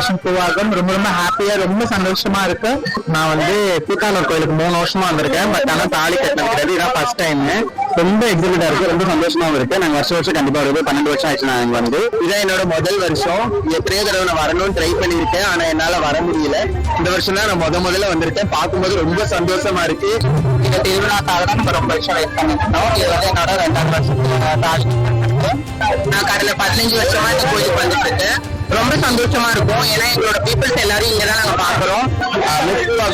Generation பூவாகும். ரொம்ப ரொம்ப ஹாப்பியா ரொம்ப சந்தோஷமா இருக்கு. நான் வந்து கூத்தானூர் கோயிலுக்கு 3 வருஷமா வந்திருக்கேன். பட் ஆனா தாலி கட்டினது கிடையாது, இதான் ஃபர்ஸ்ட் டைம். ரொம்ப எக்ஸைட்டா இருக்கு, ரொம்ப சந்தோஷமாவும் இருக்கு. நாங்க வருஷம் கண்டிப்பா வருது. 12 வருஷம் ஆயிடுச்சு நாங்க வந்து. இதான் என்னோட முதல் வருஷம். எத்தனையோ தடவை நான் வரணும்னு ட்ரை பண்ணிருக்கேன், ஆனா என்னால வர முடியல. இந்த வருஷம் தான் நான் முதல்ல வந்திருக்கேன். பார்க்கும்போது ரொம்ப சந்தோஷமா இருக்கு. இந்த திருவிழாக்காக தான் நம்ம ரொம்ப வருஷம் வெயிட் பண்ணிருந்தோம். இது வந்து என்னோட 2வது வருஷம். நான் கடந்த 15 வருஷமா இந்த கோயிலுக்கு வந்துட்டு இருக்கேன். ரொம்ப சந்தோஷமா இருக்கும். ஏன்னா எங்களோட பீப்புள்ஸ் எல்லாரும் இங்கதான் நாங்க பாக்குறோம்.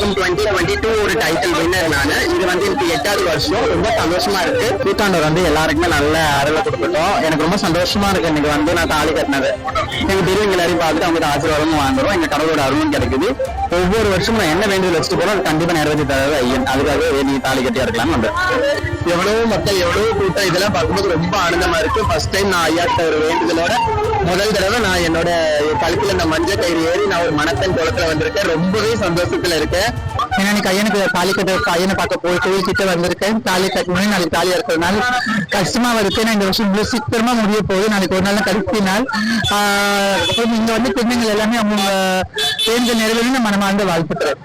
2022 ஒரு டைட்டில் வின்னர் நானு. இது வந்து எனக்கு 8வது வருஷம். ரொம்ப சந்தோஷமா இருக்கு. கூத்தாண்டவர் வந்து எல்லாருக்குமே நல்ல அருளை கொடுத்துட்டோம். எனக்கு ரொம்ப சந்தோஷமா இருக்கு. இன்னைக்கு வந்து நான் தாலி கட்டினது எங்க பெரியவங்க எல்லாரையும் பார்த்துட்டு அவங்க ஆசீர்வாதமும் வாங்குறோம். எங்க கடவுளோட அருளும் கிடைக்குது. ஒவ்வொரு வருஷமும் நான் என்ன வேண்டியது வச்சுட்டு போறோம், அது கண்டிப்பா நிறைவேற்றி தராது ஐயன். அதுக்காக நீ தாலி கட்டியா இருக்கலாம் வந்து. எவ்வளவு மக்கள், எவ்வளவு கூட்டம், இதெல்லாம் பார்க்கும்போது ரொம்ப ஆனந்தமா இருக்கு. ஃபர்ஸ்ட் டைம் நான் ஐயாட்ட ஒரு வேண்டுதலோட முதல் தடவை நான் என்னோட கழுத்துல இந்த மஞ்சள் கயிறு ஏறி நான் ஒரு மணத்தன் குளத்துல வந்திருக்கேன். ரொம்பவே சந்தோஷத்துல இருக்கேன். ஏன்னா இன்னைக்கு ஐயனுக்கு தாலி கட்ட ஐயனை பார்க்க போய் கோயில் கிட்ட வந்திருக்கேன். தாலி கட்டணும், நாளைக்கு தாலியா இருக்கிறதுனால கஷ்டமா இருக்கு. நான் இந்த வருஷம் இவ்வளவு சீக்கிரமா முடிய போகுது. நாளைக்கு ஒரு நாள் கடைசி நாள். இங்க வந்து பெண்கள் எல்லாமே அவங்க தேர்ந்த நிறைவேறி மனமார்ந்த வாழ்த்துக்கிறேன்.